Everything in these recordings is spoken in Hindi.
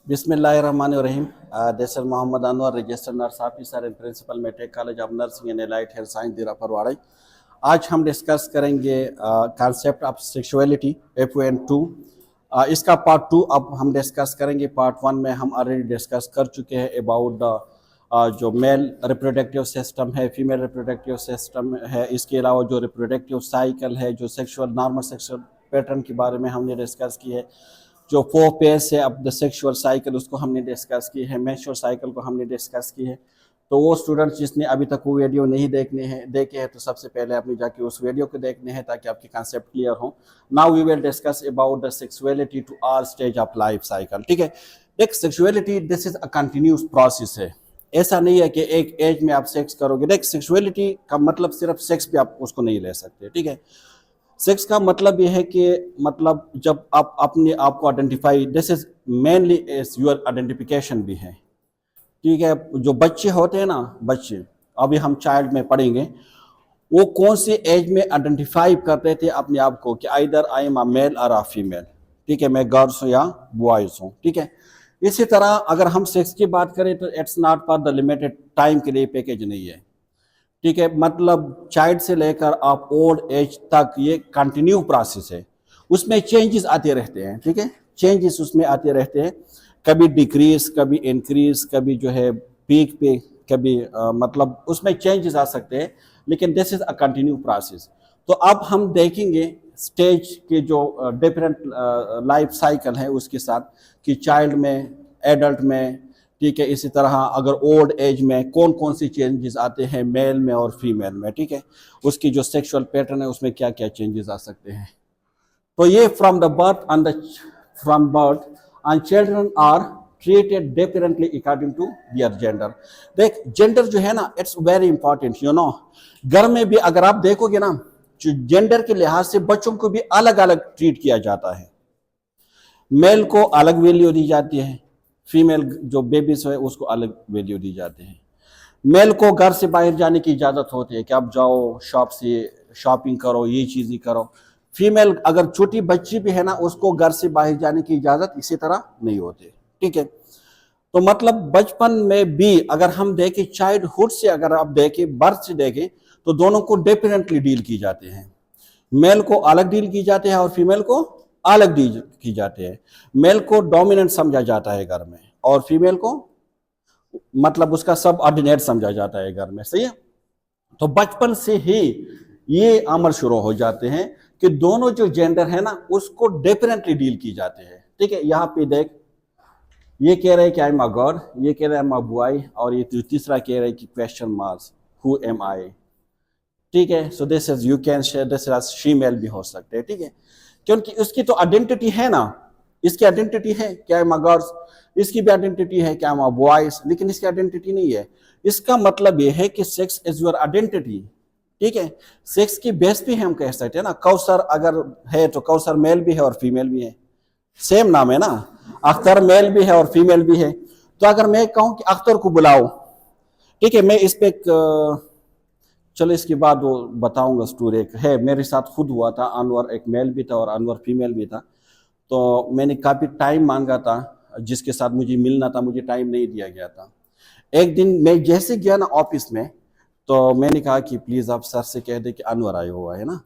Bismillahirrahmanirrahim. This is Muhammad Anwar, registered nurse officer and principal मेटेक college of nursing and allied health science दिरा परवाड़ी। आज हम डिस्कस करेंगे कॉन्सेप्ट ऑफ सेक्सुअलिटी FN2। इसका पार्ट 2 अब हम डिस्कस करेंगे। पार्ट 1 में हम ऑलरेडी डिस्कस कर चुके हैं अबाउट जो मेल रिप्रोडक्टिव सिस्टम है, फीमेल रिप्रोडक्टिव सिस्टम है, इसके अलावा जो रिप्रोडक्टिव साइकिल है, जो सेक्सुअल नॉर्मल सेक्सुअल पैटर्न के बारे में हमने डिस्कस की है। जो 4 फेज है अब द सेक्सुअल साइकिल उसको हमने डिस्कस की है, मेंस्ट्रुअल साइकिल को हमने डिस्कस की है। तो वो स्टूडेंट्स जिसने अभी तक वो वीडियो नहीं देखे हैं तो सबसे पहले आपने जाके उस वीडियो को देखने हैं ताकि आपके कॉन्सेप्ट क्लियर हो। Now we will discuss about the sexuality to all stage of life cycle. ठीक है, देख sexuality this is a continuous process है। ऐसा नहीं है कि एक एज में आप सेक्स करोगे। देख सेक्सुअलिटी का मतलब सिर्फ सेक्स पे आप उसको नहीं ले सकते। ठीक है, सेक्स का मतलब ये है कि मतलब जब आप अपने आप को identify, this is mainly is your identification भी है। ठीक है, जो बच्चे होते हैं ना, बच्चे अभी हम चाइल्ड में पढ़ेंगे, वो कौन सी एज में आइडेंटिफाई करते थे अपने आप को कि either I am a male और अ फीमेल। ठीक है, मैं गर्ल्स हूँ या बॉयज हूँ। ठीक है, इसी तरह अगर हम सेक्स की बात करें तो it's not for the limited time के लिए पैकेज नहीं है। ठीक है, मतलब चाइल्ड से लेकर आप ओल्ड एज तक ये कंटिन्यू प्रोसेस है, उसमें चेंजेस आते रहते हैं। ठीक है, चेंजेस उसमें आते रहते हैं, कभी डिक्रीज, कभी इंक्रीज, कभी जो है पीक पे, कभी मतलब उसमें चेंजेस आ सकते हैं, लेकिन this is a continue process. तो अब हम देखेंगे स्टेज के जो डिफरेंट लाइफ साइकिल है उसके साथ कि चाइल्ड में, एडल्ट में, ठीक है, इसी तरह अगर ओल्ड एज में कौन कौन सी चेंजेस आते हैं मेल में और फीमेल में। ठीक है, उसकी जो सेक्सुअल पैटर्न है उसमें क्या क्या चेंजेस आ सकते हैं। तो ये from birth and children are treated differently according to their gender. देख जेंडर जो है ना, it's very important you know. घर में भी अगर आप देखोगे ना, जो जेंडर के लिहाज से बच्चों को भी अलग अलग ट्रीट किया जाता है। मेल को अलग वैल्यू दी जाती है, फीमेल जो बेबीज है उसको अलग वैल्यू दी जाती है। मेल को घर से बाहर जाने की इजाज़त होती है कि आप जाओ शॉप से शॉपिंग करो, ये चीज़ें करो। फीमेल अगर छोटी बच्ची भी है ना, उसको घर से बाहर जाने की इजाज़त इसी तरह नहीं होती। ठीक है, तो मतलब बचपन में भी अगर हम देखें, चाइल्डहुड से अगर आप देखें, बर्थ से देखें, तो दोनों को डिफरेंटली डील की जाते हैं। मेल को अलग डील की जाती है और फीमेल को अलग डील की जाती है। मेल को डोमिनेंट समझा जाता है घर में, और फीमेल को मतलब उसका सब ऑर्डिनेट समझा जाता है घर में। सही है, तो बचपन से ही ये अमल शुरू हो जाते हैं कि दोनों जो जेंडर है ना उसको डिफरेंटली डील की जाते हैं। ठीक है, यहाँ पे देख, ये कह रहे हैं कि आई एम अ गर्ल, ये कह रहे हैं आई एम अ बॉय, और ये तीसरा कह रहे हैं कि क्वेश्चन मार्क्स हु एम आई। ठीक है, so this is you can share, this is female भी हो सकते हैं। ठीक है, क्योंकि उसकी तो आइडेंटिटी है ना, इसकी आइडेंटिटी है क्या है गर्ल्स, इसकी भी आइडेंटिटी है क्या है बॉयज, लेकिन इसकी आइडेंटिटी नहीं है। इसका मतलब यह है कि सेक्स इज योर आइडेंटिटी। ठीक है, सेक्स की बेस पे हम कह सकते हैं ना, कौसर अगर है तो कौसर मेल भी है और फीमेल भी है, सेम नाम है ना। अख्तर मेल भी है और फीमेल भी है। तो अगर मैं कहूं कि अख्तर को बुलाओ, ठीक है, मैं इस पे चलो इसके बाद वो बताऊंगा स्टोरी। एक है मेरे साथ खुद हुआ था, अनवर एक मेल भी था और अनवर फीमेल भी था। तो मैंने काफ़ी टाइम मांगा था, जिसके साथ मुझे मिलना था, मुझे टाइम नहीं दिया गया था। एक दिन मैं जैसे गया ना ऑफिस में, तो मैंने कहा कि प्लीज़ आप सर से कह दे कि अनवर आया हुआ है ना।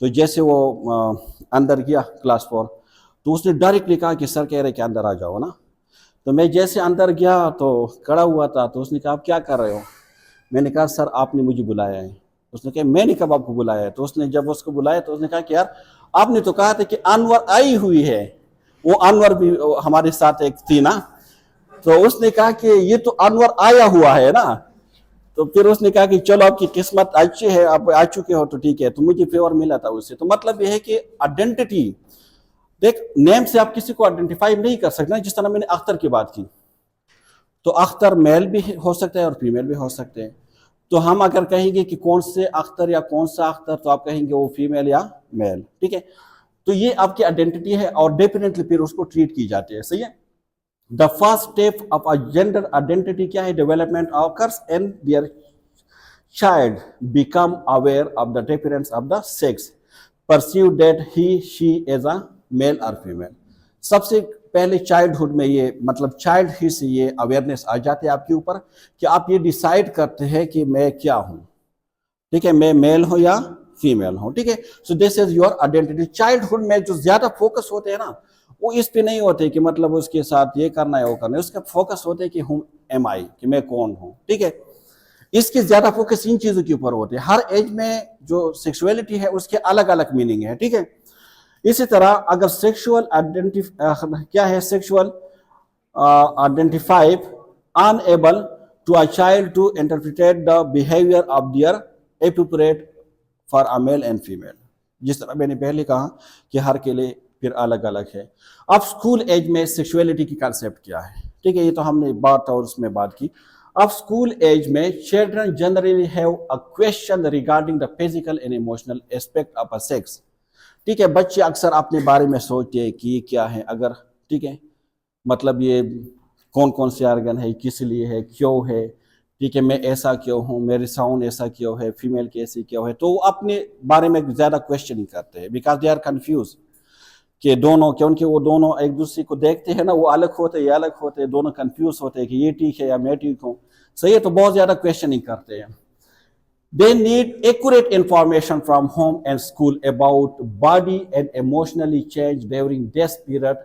तो जैसे वो अंदर गया क्लास 4, तो उसने डायरेक्टली कहा कि सर कह रहे कि अंदर आ जाओ ना। तो मैं जैसे अंदर गया तो खड़ा हुआ था, तो उसने कहा आप क्या कर रहे हो। मैंने कहा सर आपने मुझे बुलाया है। उसने कहा मैंने कब आपको बुलाया है। तो उसने जब उसको बुलाया तो उसने कहा कि यार आपने तो कहा था कि अनवर आई हुई है, वो अनवर भी हमारे साथ एक थी ना। तो उसने कहा कि ये तो अनवर आया हुआ है ना। तो फिर उसने कहा कि चलो आपकी किस्मत अच्छी है, आप आ चुके हो तो ठीक है। तो मुझे फेवर मिला था उससे। तो मतलब यह है कि आइडेंटिटी, देख नेम से आप किसी को आइडेंटिफाई नहीं कर सकते। जिस तरह मैंने अख्तर की बात की, तो अख्तर मेल भी हो सकता है और फीमेल भी हो सकते हैं। तो हम अगर कहेंगे कि कौन से अख्तर या कौन सा अख्तर, तो आप कहेंगे वो फीमेल या मेल। ठीक है, तो ये आपकी आइडेंटिटी है और डेफिनेटली फिर उसको ट्रीट की जाती है। सही है, the first step of a gender identity क्या है, development occurs and their child become aware of the difference of the sex, perceive that he she is a male और फीमेल। सबसे पहले चाइल्डहुड में ये मतलब चाइल्ड ही से ये अवेयरनेस आ जाती है आपके ऊपर कि आप ये डिसाइड करते हैं कि मैं क्या हूँ, ठीक है, मैं मेल हूँ या फीमेल हूँ, ठीक है। So this is your identity. Childhood में जो ज्यादा फोकस होते हैं ना, वो इस पे नहीं होते कि मतलब उसके साथ ये करना है वो करना है, उसका फोकस होता है कि हूँ एम आई, कि मैं कौन हूँ, ठीक है। इसके ज्यादा फोकस इन चीजों के ऊपर होते हैं। हर एज में जो सेक्सुअलिटी है उसके अलग अलग मीनिंग है, ठीक है। इसी तरह अगर सेक्सुअल क्या है, sexual identify unable to a child to interpret the behaviour of their appropriate for a male and female. जिस तरह मैंने पहले कहा कि हर के लिए फिर अलग अलग है। अब स्कूल एज में सेक्सुअलिटी की कंसेप्ट क्या है, ठीक है, ये तो हमने बात और उसमें बात की। अब स्कूल एज में children generally have a question regarding the physical and emotional aspect of a sex, ठीक है। बच्चे अक्सर अपने बारे में सोचते हैं कि ये क्या है, अगर, ठीक है, मतलब ये कौन कौन से ऑर्गन है, किस लिए है, क्यों है, ठीक है, मैं ऐसा क्यों हूँ, मेरी साउंड ऐसा क्यों है, फीमेल की ऐसी क्यों है। तो वो अपने बारे में ज्यादा क्वेश्चनिंग करते हैं बिकॉज दे आर कंफ्यूज कि दोनों, क्योंकि वो दोनों एक दूसरे को देखते हैं ना, वो अलग होते हैं, ये अलग होते हैं, दोनों कंफ्यूज होते हैं कि ये ठीक है या मैं ठीक हूँ, सही है। तो बहुत ज्यादा क्वेश्चनिंग करते हैं। They need accurate information from home and school about body and emotionally change during this period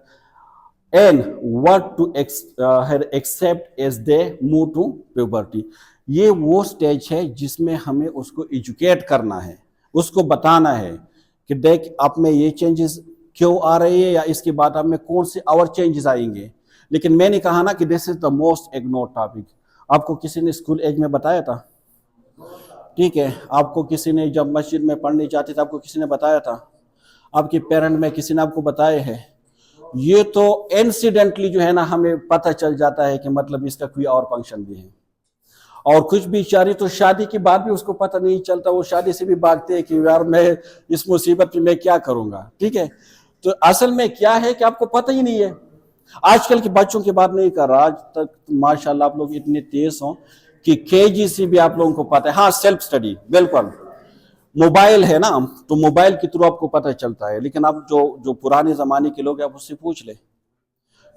and what to accept as they move to puberty। ये वो स्टेज है जिसमें हमें उसको एजुकेट करना है, उसको बताना है कि देख आप में ये चेंजेस क्यों आ रही है या इसके बाद आप में कौन से और चेंजेस आएंगे। लेकिन मैंने कहा ना कि this is the most ignored topic. आपको किसी ने स्कूल एज में बताया था, ठीक है, आपको किसी ने जब मस्जिद में पढ़ने जाते थे आपको किसी ने बताया था, आपके पेरेंट में किसी ने आपको बताए हैं। ये तो इंसिडेंटली जो है ना हमें पता चल जाता है कि मतलब इसका कोई और फंक्शन भी है। और कुछ बेचारी तो शादी के बाद भी उसको पता नहीं चलता, वो शादी से भी भागते हैं कि यार मैं इस मुसीबत में मैं क्या करूंगा, ठीक है। तो असल में क्या है कि आपको पता ही नहीं है। आजकल के बच्चों की बात नहीं कर रहा, आज तक माशाल्लाह आप लोग इतने तेज हो कि केजी से भी आप लोगों को पता है। हाँ, सेल्फ स्टडी, बिल्कुल, मोबाइल है ना, तो मोबाइल के थ्रू आपको पता चलता है। लेकिन अब जो जो पुराने जमाने के लोग हैं आप उससे पूछ ले,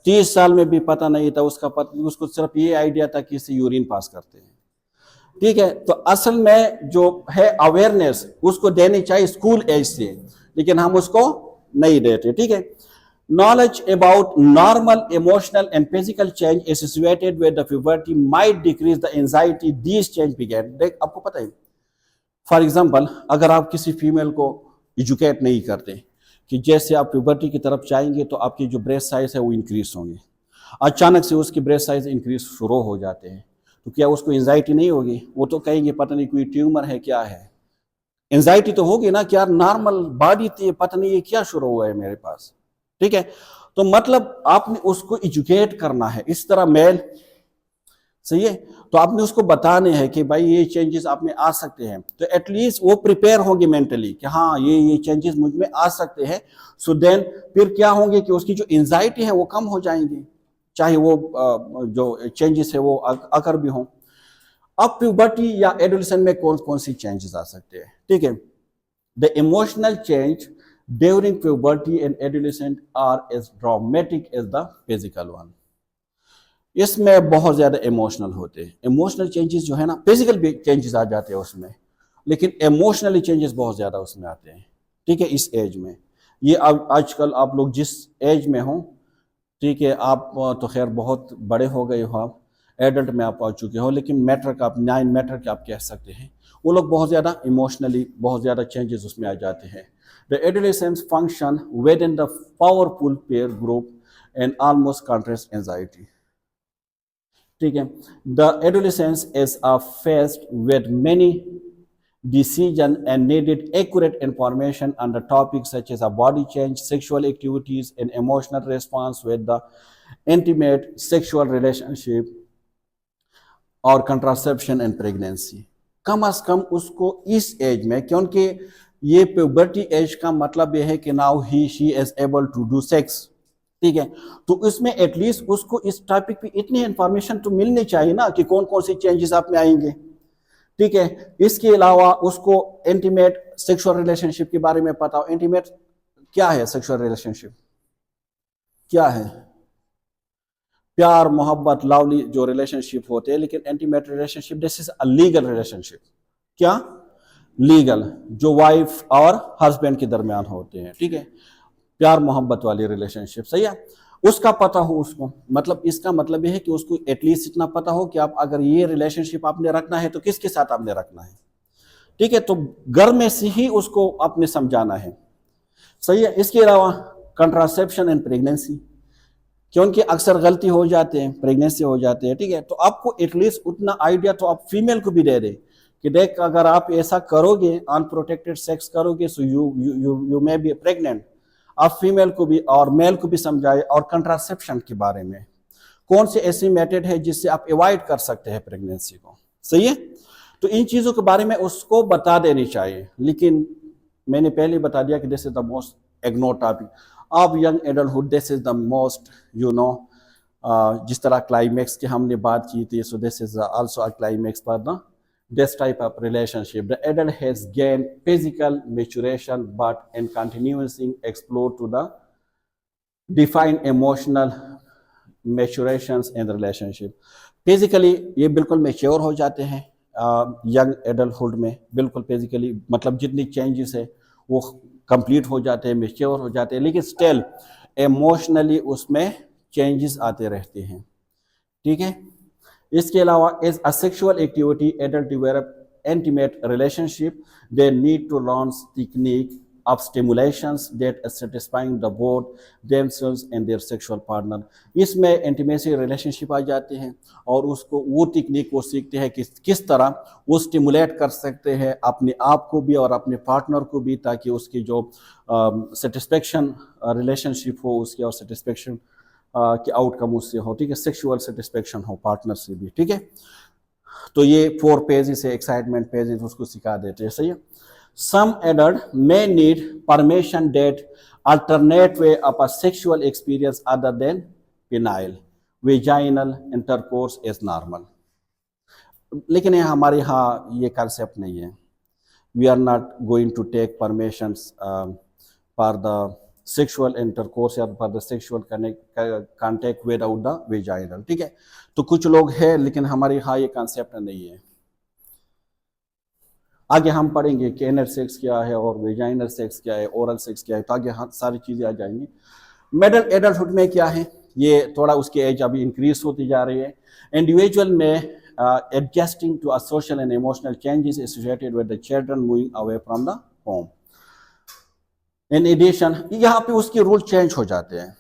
30 साल में भी पता नहीं था उसका, उसको सिर्फ ये आइडिया था कि इससे यूरिन पास करते हैं, ठीक है। तो असल में जो है अवेयरनेस उसको देनी चाहिए स्कूल एज से, लेकिन हम उसको नहीं देते, ठीक है। Knowledge about normal emotional and physical change associated with the puberty might decrease the anxiety these change began। देख आपको पता है, फॉर एग्जाम्पल अगर आप किसी फीमेल को एजुकेट नहीं करते कि जैसे आप प्यूबर्टी की तरफ जाएंगे तो आपकी जो ब्रेस्ट साइज है वो इंक्रीज होंगे, अचानक से उसकी ब्रेस्ट साइज इंक्रीज शुरू हो जाते हैं, तो क्या उसको एंजाइटी नहीं होगी? वो तो कहेंगे पता नहीं कोई ट्यूमर है क्या है। एंजाइटी तो होगी ना कि यार नॉर्मल बॉडी थी, पता नहीं ये क्या शुरू हुआ है मेरे पास, ठीक है। तो मतलब आपने उसको एजुकेट करना है। इस तरह मेल, सही है, तो आपने उसको बताने हैं कि भाई ये चेंजेस आप में आ सकते हैं, तो एटलीस्ट वो प्रिपेयर होंगे मेंटली कि हाँ ये चेंजेस मुझ में आ सकते हैं। सो देन फिर क्या होंगे कि उसकी जो एंजाइटी है वो कम हो जाएंगी, चाहे वो जो चेंजेस है वो अगर भी हो। अब प्यूबर्टी या एडोलेसेंस में कौन कौन सी चेंजेस आ सकते हैं, ठीक है। The emotional change during puberty and adolescence are as dramatic as the physical one. इसमें बहुत ज्यादा इमोशनल होते हैं। इमोशनल चेंजेस जो है ना, फिजिकल भी चेंजेस आ जाते हैं उसमें, लेकिन इमोशनली चेंजेस बहुत ज्यादा उसमें आते हैं, ठीक है, इस एज में। ये अब आजकल आप लोग जिस एज में हो, ठीक है, आप तो खैर बहुत बड़े हो गए हो, आप एडल्ट में आप आ चुके हो, लेकिन मैट्रिक आप 9 मैट्रिक आप कह सकते हैं, वो लोग बहुत ज़्यादा इमोशनली बहुत ज़्यादा चेंजेस उसमें आ जाते हैं। The adolescence function with in the powerful pair group and almost contrast anxiety, ठीक है। The adolescence is a phase with many decision and needed accurate information on the topics such as a body change, sexual activities, and emotional response with the intimate sexual relationship और contraception and pregnancy। कम अज कम उसको इस एज में, क्योंकि ये प्यूबर्टी एज का मतलब ये है कि now he she is able to do sex, ठीक है। तो इसमें एटलीस्ट उसको इस टॉपिक पे इतनी इंफॉर्मेशन तो मिलनी चाहिए ना कि कौन कौन सी चेंजेस आप में आएंगे, ठीक है। इसके अलावा उसको इंटीमेट सेक्सुअल रिलेशनशिप के बारे में पता हो। इंटीमेट क्या है, सेक्सुअल रिलेशनशिप क्या है, प्यार मोहब्बत लवली जो रिलेशनशिप होते हैं, लेकिन intimate relationship this is a legal relationship. क्या? लीगल, जो वाइफ और हस्बैंड के दरमियान होते हैं, ठीक है, प्यार मोहब्बत वाली रिलेशनशिप, सही है। उसका पता हो उसको, मतलब इसका मतलब यह है कि उसको एटलीस्ट इतना पता हो कि आप अगर ये रिलेशनशिप आपने रखना है तो किसके साथ आपने रखना है, ठीक है। तो घर में से ही उसको आपने समझाना है, सही है। इसके अलावा कंट्रासेप्शन एंड प्रेगनेंसी, क्योंकि अक्सर गलती हो जाते हैं, प्रेगनेंसी हो जाते हैं, ठीक है। तो आपको एटलीस्ट उतना आइडिया तो आप फीमेल को भी दे दे कि देख अगर आप ऐसा करोगे, अनप्रोटेक्टेड सेक्स करोगे, so you may be pregnant. आप फीमेल को भी और मेल को भी समझाए, और कंट्रासेप्शन के बारे में कौन से ऐसी मेथड है जिससे आप अवॉइड कर सकते हैं प्रेगनेंसी को, सही है। तो इन चीज़ों के बारे में उसको बता देनी चाहिए, लेकिन मैंने पहले बता दिया कि this is the most ignore topic of young adulthood, this is the most जिस तरह क्लाइमेक्स की हमने बात की थी, so this is also a climax for the this type of relationship. The adult has gained physical maturation but in continuing explore to the define emotional maturations in the relationship. Physically ये बिल्कुल मेच्योर हो जाते हैं यंग एडल्टहुड में, बिल्कुल फिजिकली, मतलब जितनी चेंजेस है वो कंप्लीट हो जाते हैं, मेच्योर हो जाते हैं, लेकिन स्टिल इमोशनली उसमें चेंजेस आते रहते हैं, ठीक है। इसके अलावा as a sexual activity adult develop intimate relationship, they need to learn technique of stimulations that satisfying the both themselves and their sexual partner. इसमें इंटीमेसी रिलेशनशिप आ जाते हैं और उसको वो टेक्निक वो सीखते हैं कि किस तरह वो स्टिमुलेट कर सकते हैं अपने आप को भी और अपने पार्टनर को भी, ताकि उसकी जो सेटिस्फेक्शन रिलेशनशिप हो उसकी, और सेटिस्फेक्शन कि आउटकम उससे हो, ठीक है, सेक्सुअल सेटिस्फेक्शन हो पार्टनर से भी, ठीक है। तो ये 4 पेजेस है, एक्साइटमेंट पेजेस उसको सिखा देते हैं, सही है। Some adult may need permission that alternate way of a sexual experience other than penile vaginal intercourse is normal, लेकिन हमारे यहाँ ये कंसेप्ट नहीं है। We are not going to take permissions for the sexual intercourse या for the sexual contact without the vaginal, ठीक है। तो कुछ लोग हैं, लेकिन हमारे यहाँ ये कॉन्सेप्ट नहीं है। आगे हम पढ़ेंगे कि एनर सेक्स क्या है और वेजाइनल सेक्स क्या है, ओरल सेक्स क्या है, तो आगे सारी चीज़ें आ जाएंगी। मिडिल एडल्टहुड में क्या है, ये थोड़ा उसकी एज अभी इंक्रीज होती जा रही है। इंडिविजुअल में adjusting to a social and emotional changes associated with the children moving away from the home. In addition यहाँ पे उसके रूल चेंज हो जाते हैं,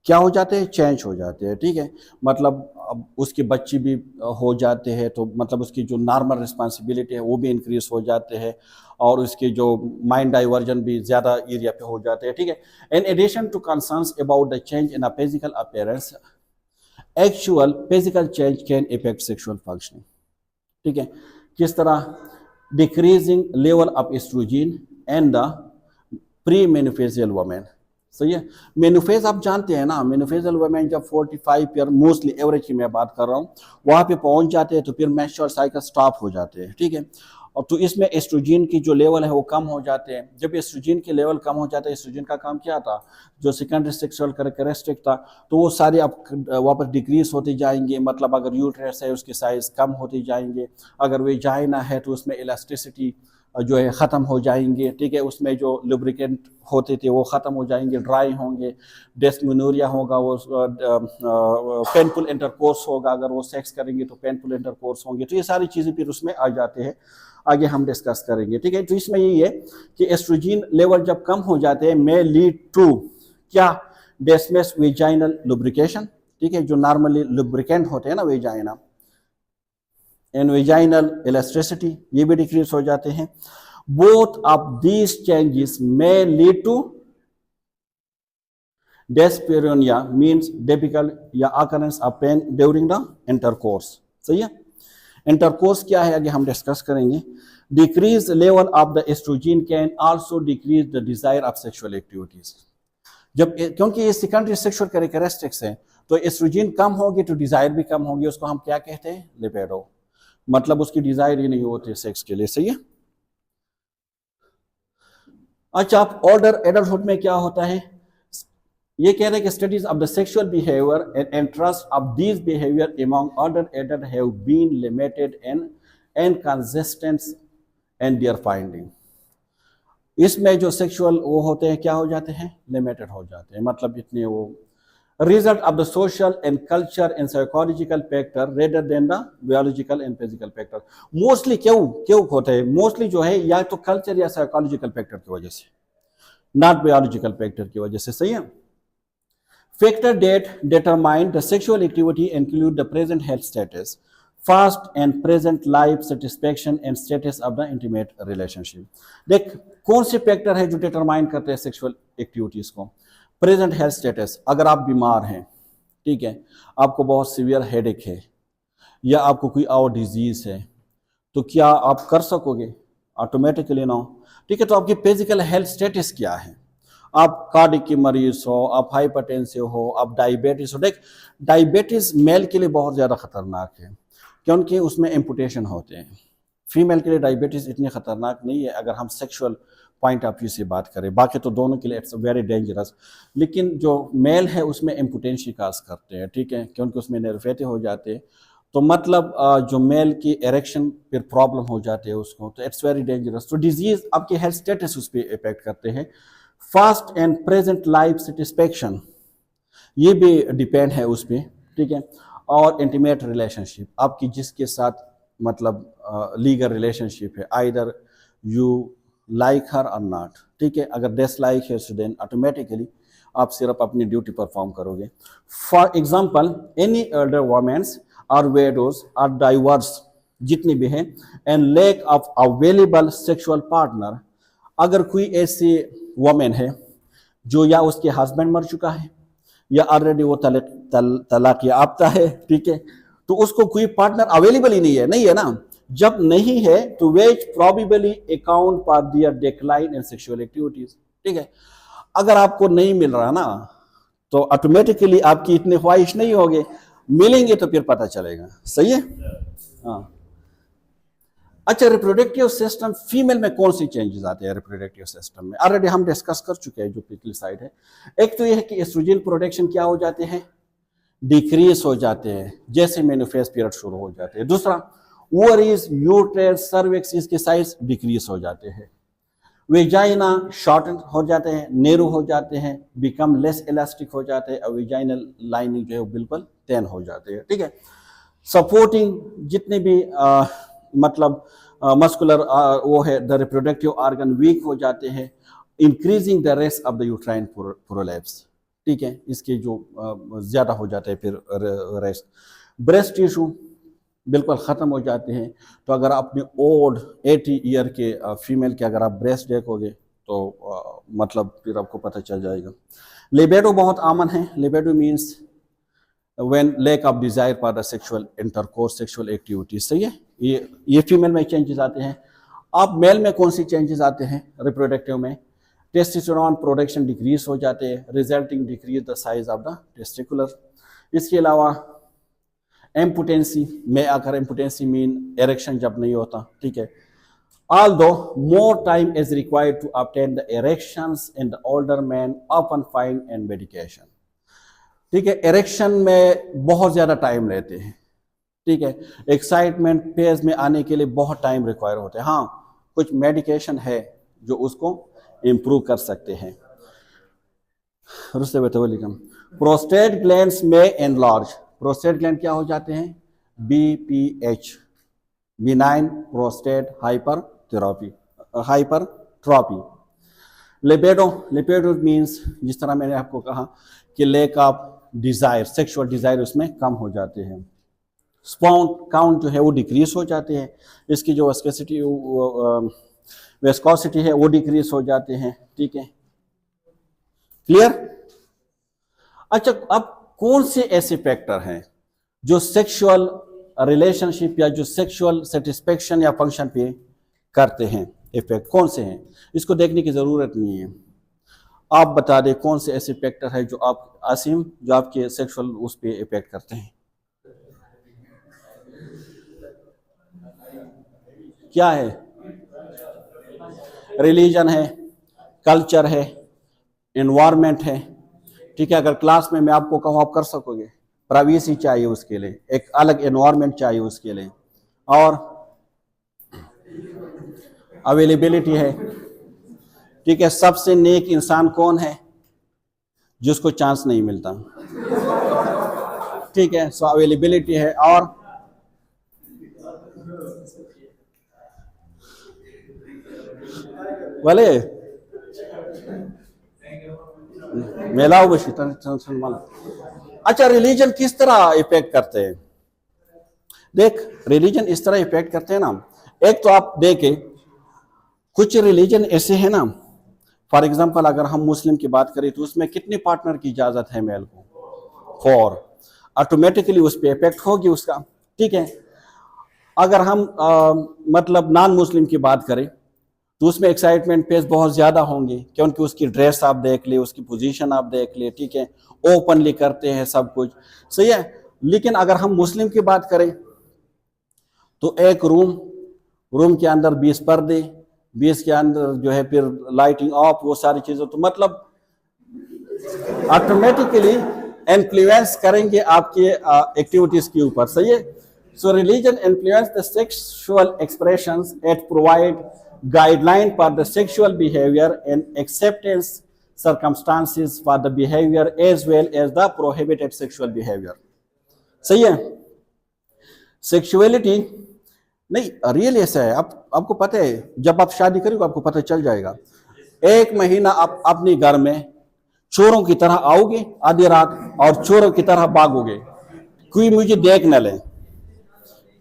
क्या हो जाते हैं, चेंज हो जाते हैं, ठीक है। मतलब अब उसके बच्चे भी हो जाते हैं, तो मतलब उसकी जो नॉर्मल रिस्पॉन्सिबिलिटी है वो भी इंक्रीज हो जाते हैं, और उसके जो माइंड डाइवर्जन भी ज़्यादा एरिया पे हो जाते हैं, ठीक है। In addition to concerns about the change in a physical appearance, actual physical change can effect sexual functioning, ठीक है। किस तरह, decreasing level of estrogen and the pre menopausal women, सही है। मेनोफेज आप जानते हैं ना, मेनोफेजियल वुमेन जब 45 ईयर, मोस्टली एवरेज की मैं बात कर रहा हूँ, वहाँ पे पहुँच जाते हैं तो फिर मेंस्ट्रुअल साइकिल स्टॉप हो जाते हैं, ठीक है। और तो इसमें एस्ट्रोजन की जो लेवल है वो कम हो जाते हैं। जब एस्ट्रोजन के लेवल कम हो जाते हैं, एस्ट्रोजन का काम क्या था, जो सेकेंडरी सेक्सुअल कैरेक्टरिस्टिक था, तो वो सारे अब वापस डिक्रीज होते जाएंगे। मतलब अगर यूट्रस है उसके साइज कम होते जाएंगे, अगर वेजाइना है तो उसमें इलास्टिसिटी जो है ख़त्म हो जाएंगे, ठीक है। उसमें जो लुब्रिकेंट होते थे वो ख़त्म हो जाएंगे, ड्राई होंगे, डिस्मेनोरिया होगा, वो पेनफुल इंटरकोर्स होगा, अगर वो सेक्स करेंगे तो पेनफुल इंटरकोर्स होंगे। तो ये सारी चीज़ें फिर उसमें आ जाते हैं, आगे हम डिस्कस करेंगे, ठीक है। तो इसमें यही है कि एस्ट्रोजन लेवल जब कम हो जाते हैं मे लीड टू क्या, डेस्मेस वेजाइनल लुब्रिकेशन, ठीक है, जो नॉर्मली लुब्रिकेंट होते हैं ना वेजाइना, एंड वेजाइनल इलास्टिसिटी ये भी डिक्रीज हो जाते हैं। Both of these changes may lead to dyspareunia, means difficult या occurrence of pain during the intercourse, सही है। इंटरकोर्स क्या है आगे हम डिस्कस करेंगे। Decrease level of the estrogen can also decrease the desire of sexual activities. जब, क्योंकि ये सेकेंडरी सेक्सुअल कैरेक्टरिस्टिक्स है, तो एस्ट्रोजन कम होगी तो डिजायर भी कम होगी, उसको हम क्या कहते हैं, लिबिडो, मतलब उसकी डिजायर ही नहीं होती सेक्स के लिए, सही है। अच्छा, आप ऑल्डर एडल्टहुड में क्या होता है, ये कह रहे हैं कि studies of the sexual behaviour and interest of these behaviour among other adult have been limited and inconsistent and their finding. इसमें जो सेक्सुअल वो होते हैं क्या हो जाते हैं, लिमिटेड हो जाते हैं, मतलब इतने वो result of the social and culture and psychological factor rather than the biological and physical factor। Mostly क्यों होते हैं, मोस्टली जो है या तो कल्चर या साइकोलॉजिकल फैक्टर की वजह से, नॉट बायोलॉजिकल फैक्टर की वजह से, सही है। Factor that determine the sexual activity include the present health status, past and present life satisfaction and status of the intimate relationship. देख कौन से फैक्टर है जो डिटरमाइन करते हैं सेक्सुअल एक्टिविटीज को। प्रेजेंट हेल्थ स्टेटस, अगर आप बीमार हैं, ठीक है, आपको बहुत सीवियर हेडेक है या आपको कोई और डिजीज है, तो क्या आप कर सकोगे, ऑटोमेटिकली नो, ठीक है। तो आपकी फिजिकल हेल्थ स्टेटस क्या है, आप कार्डिक की मरीज हो, आप हाइपरटेंसिव हो, आप डायबिटीज हो। देख डायबिटीज मेल के लिए बहुत ज़्यादा खतरनाक है क्योंकि उसमें एम्पुटेशन होते हैं। फीमेल के लिए डायबिटीज इतनी खतरनाक नहीं है अगर हम सेक्सुअल पॉइंट ऑफ व्यू से बात करें, बाकी तो दोनों के लिए इट्स वेरी डेंजरस, लेकिन जो मेल है उसमें इम्पोटेंसी काज करते हैं, ठीक है, क्योंकि उसमें नरफेते हो जाते हैं, तो मतलब जो मेल की एरेक्शन फिर प्रॉब्लम हो जाती है उसको, तो इट्स वेरी डेंजरस। तो डिजीज आपके हेल्थ स्टेटस उस पर इफेक्ट करते हैं। Fast and present life satisfaction ये भी डिपेंड है उस पर, ठीक है। और इंटीमेट रिलेशनशिप, आपकी जिसके साथ मतलब लीगल रिलेशनशिप है, आइदर यू लाइक हर और नॉट, ठीक है। अगर डिसलाइक है तो देन ऑटोमेटिकली आप सिर्फ अपनी ड्यूटी परफॉर्म करोगे। For example any elder womens और वेडोज और डाइवर्स जितनी भी हैं and lack of available sexual partner, अगर कोई ऐसी वुमेन है जो या उसके हस्बैंड मर चुका है या ऑलरेडी वो तलाक याफ्ता है, ठीक है, तो उसको कोई पार्टनर अवेलेबल ही नहीं है ना। जब नहीं है तो ways probably account for their decline in sexual activities, ठीक है। अगर आपको नहीं मिल रहा ना तो ऑटोमेटिकली आपकी इतनी ख्वाहिश नहीं होगी, मिलेंगे तो फिर पता चलेगा, सही है। हाँ, अच्छा, रिप्रोडक्टिव सिस्टम फीमेल में कौन सी चेंजेस आते हैं रिप्रोडक्टिव सिस्टम में, ऑलरेडी हम डिस्कस कर चुके हैं जो पिछली साइड है। एक तो यह है कि एस्ट्रोजन प्रोडक्शन क्या हो जाते हैं, डिक्रीज हो जाते हैं जैसे मेनोफेज पीरियड शुरू हो जाते हैं। दूसरा, ओवरीज, यूट्रस, सर्विक्स इसके साइज डिक्रीज हो जाते हैं। वेजाइना शॉर्टन हो जाते हैं, नेरो हो जाते हैं, बिकम लेस इलास्टिक हो जाते हैं, और वेजाइनल लाइनिंग जो है वो बिल्कुल तैन हो जाते हैं, ठीक है। सपोर्टिंग जितने भी मतलब मस्कुलर वो है द रिप्रोडक्टिव ऑर्गन वीक हो जाते हैं, increasing the rest of the uterine prolapse, ठीक है, इसके जो ज़्यादा हो जाते हैं फिर रेस्ट। ब्रेस्ट टिश्यू बिल्कुल ख़त्म हो जाते हैं। तो अगर आपने ओल्ड 80 ईयर के फीमेल के अगर आप ब्रेस्ट देखोगे तो मतलब फिर आपको पता चल जाएगा। लिबिडो बहुत आमन है, libido means when lack of desire for the sexual intercourse, sexual activity, सही है। ये फीमेल में चेंजेस आते हैं। अब मेल में कौन सी चेंजेस आते हैं रिप्रोडक्टिव में, टेस्टोस्टेरोन प्रोडक्शन डिक्रीज हो जाते हैं, resulting decrease the size of the testicular. इसके अलावा एम्पोटेंसी में आकर, एम्पोटेंसी मीन एरेक्शन जब नहीं होता, ठीक है। Although more time is required to obtain the erections in the older men, often find in medication, ठीक है। एरेक्शन में बहुत ज़्यादा टाइम लेते हैं, ठीक है। एक्साइटमेंट फेज में आने के लिए बहुत टाइम रिक्वायर होते हैं। हाँ, कुछ मेडिकेशन है जो उसको इम्प्रूव कर सकते हैं। प्रोस्टेट ग्लैंड्स में एनलार्ज, प्रोस्टेट ग्लैंड क्या हो जाते हैं, BPH, benign prostate hypertrophy. Libido, libido means जिस तरह मैंने आपको कहा कि lack of desire, sexual desire उसमें कम हो जाते हैं। स्पर्म काउंट जो है वो डिक्रीज हो जाते हैं, इसकी जो वेस्कोसिटी है वो डिक्रीज हो जाते हैं, ठीक है। क्लियर। अच्छा, अब कौन से ऐसे फैक्टर हैं जो सेक्सुअल रिलेशनशिप या जो सेक्सुअल सेटिस्फेक्शन या फंक्शन पे करते हैं इफेक्ट, कौन से हैं, इसको देखने की ज़रूरत नहीं है। आप बता दें कौन से ऐसे फैक्टर है जो आप आसिम जो आपके सेक्सुअल उस पे इफेक्ट करते हैं। क्या है, रिलीजन है, कल्चर है, एनवायरनमेंट है, ठीक है, अगर क्लास में मैं आपको कहूँ आप कर सकोगे? प्राइवेसी चाहिए उसके लिए, एक अलग एनवायरनमेंट चाहिए उसके लिए, और अवेलेबिलिटी है। ठीक है, सबसे नेक इंसान कौन है? जिसको चांस नहीं मिलता। ठीक है, सो अवेलेबिलिटी है, और भले मेलाओ बशी। अच्छा, रिलीजन किस तरह इफेक्ट करते हैं? देख, रिलीजन इस तरह इफेक्ट करते हैं ना, एक तो आप देखें कुछ रिलीजन ऐसे है ना, फॉर एग्जांपल अगर हम मुस्लिम की बात करें तो उसमें कितने पार्टनर की इजाजत है मेल को? 4। ऑटोमेटिकली उस पर इफेक्ट होगी उसका। ठीक है, अगर हम मतलब नॉन मुस्लिम की बात करें तो उसमें एक्साइटमेंट पेज बहुत ज्यादा होंगे, क्योंकि उसकी ड्रेस आप देख ले, उसकी पोजीशन आप देख ले। ठीक है, ओपनली करते हैं सब कुछ, सही है। लेकिन अगर हम मुस्लिम की बात करें तो एक रूम के अंदर 20 पर्दे, 20 के अंदर जो है फिर लाइटिंग ऑफ, वो सारी चीजें, तो मतलब ऑटोमेटिकली इन्फ्लुएंस करेंगे आपके एक्टिविटीज के ऊपर, सही है। सो religion influence the sexual expressions, it provide guideline for the sexual behaviour and acceptance circumstances for the behavior as well as the prohibited sexual behavior, सही है। सेक्सुअलिटी नहीं, रियल ऐसा है, आपको पता है, जब आप शादी करोगे आपको पता चल जाएगा। 1 महीना आप अपने घर में चोरों की तरह आओगे आधी रात और चोरों की तरह भागोगे, कोई मुझे देख न ले।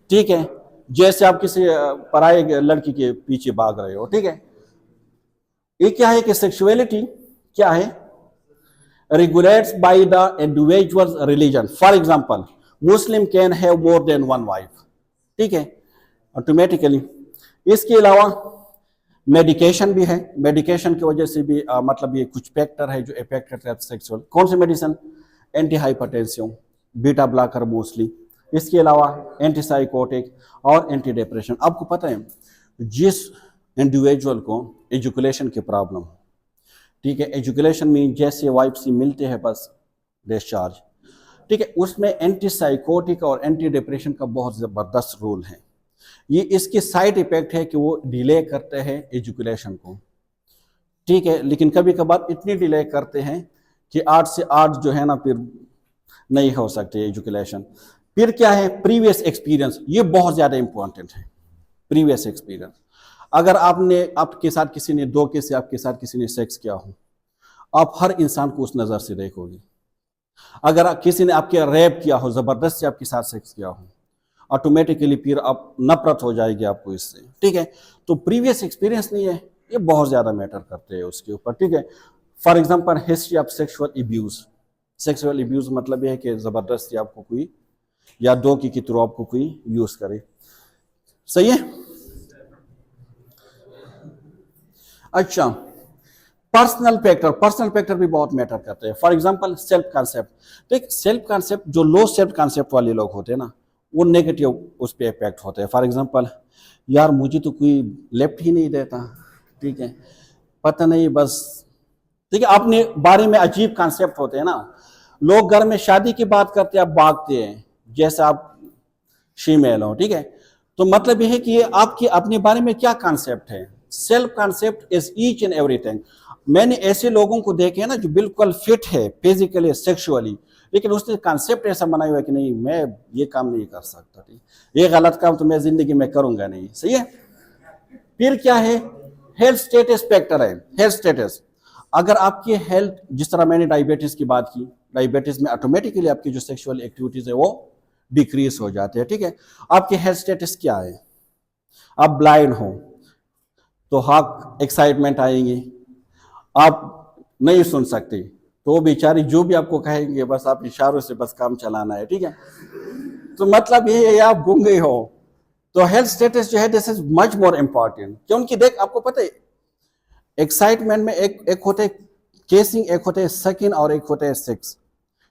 ठीक है, जैसे आप किसी पराये लड़की के पीछे भाग रहे हो। ठीक है, ये क्या है कि सेक्सुअलिटी क्या है? Regulates by the individuals religion. For example, Muslim can have more then 1 wife. ठीक है, ऑटोमेटिकली। इसके अलावा मेडिकेशन भी है, मेडिकेशन की वजह से भी मतलब ये कुछ फैक्टर है जो इफेक्ट करते हैं सेक्सुअल। कौन सी medicine? Anti hypertensive, beta blocker mostly, इसके अलावा एंटीसाइकोटिक और एंटी डिप्रेशन। आपको पता है जिस इंडिविजुअल को एजुकेशन की प्रॉब्लम, ठीक है, एजुकेशन में जैसे वाइफ से मिलते हैं बस डिस्चार्ज, ठीक है, उसमें एंटीसाइकोटिक और एंटी डिप्रेशन का बहुत ज़बरदस्त रोल है। ये इसके साइड इफेक्ट है कि वो डिले करते हैं एजुकेशन को। ठीक है, लेकिन कभी कभार इतनी डिले करते हैं कि 8 से 8 जो है ना फिर नहीं हो सकते एजुकेशन। फिर क्या है? प्रीवियस एक्सपीरियंस, ये बहुत ज़्यादा इंपॉर्टेंट है। प्रीवियस एक्सपीरियंस, अगर आपके साथ किसी ने धोखे से आपके साथ किसी ने सेक्स किया हो, आप हर इंसान को उस नज़र से देखोगे। अगर किसी ने आपके रेप किया हो, ज़बरदस्त से आपके साथ सेक्स किया हो, ऑटोमेटिकली फिर आप नफरत हो जाएगी आपको इससे। ठीक है, तो प्रीवियस एक्सपीरियंस नहीं है, ये बहुत ज़्यादा मैटर करते हैं उसके ऊपर। ठीक है, for example history of sexual abuse. Sexual abuse मतलब यह है कि ज़बरदस्ती आपको कोई या धोखे के थ्रू आपको कोई यूज़ करे, सही है। अच्छा, पर्सनल फैक्टर भी बहुत मैटर करते हैं। For example self concept. देख, सेल्फ कॉन्सेप्ट, जो लो सेल्फ कॉन्सेप्ट वाले लोग होते हैं ना, वो नेगेटिव उस पर इफेक्ट होते हैं। फॉर एग्जांपल, यार मुझे तो कोई लेफ्ट ही नहीं देता, ठीक है, पता नहीं बस, ठीक है, अपने बारे में अजीब कॉन्सेप्ट होते हैं ना। लोग घर में शादी की बात करते हैं, आप भागते हैं जैसे आप फीमेल हो। ठीक है, तो मतलब यह है कि आपके अपने बारे में क्या कॉन्सेप्ट है। Self concept is each and everything. मैंने ऐसे लोगों को देखे हैं ना जो बिल्कुल फिट है फिजिकली सेक्सुअली, लेकिन उसने कॉन्सेप्ट ऐसा बनाया हुआ है कि नहीं, मैं ये काम नहीं कर सकता, ठीक, ये गलत काम तो मैं जिंदगी में करूंगा नहीं, सही है। फिर क्या है? हेल्थ स्टेटस फैक्टर है। हेल्थ स्टेटस, अगर आपकी हेल्थ, जिस तरह मैंने डायबिटीज की बात की, डायबिटीज में ऑटोमेटिकली आपकी जो सेक्सुअल एक्टिविटीज है वो डिक्रीज हो जाते हैं। ठीक है, आपकी हेल्थ स्टेटस क्या है? आप ब्लाइंड हो तो हार्ट एक्साइटमेंट आएंगे, आप नहीं सुन सकते तो बेचारी जो भी आपको कहेंगे बस आप इशारों से बस काम चलाना है। ठीक है, तो मतलब ये है आप गूंगे हो, तो हेल्थ स्टेटस जो है this is much more important. क्योंकि देख, आपको पता है एक्साइटमेंट में एक होते है केसिंग, एक होते है सकिन और एक होता है सेक्स।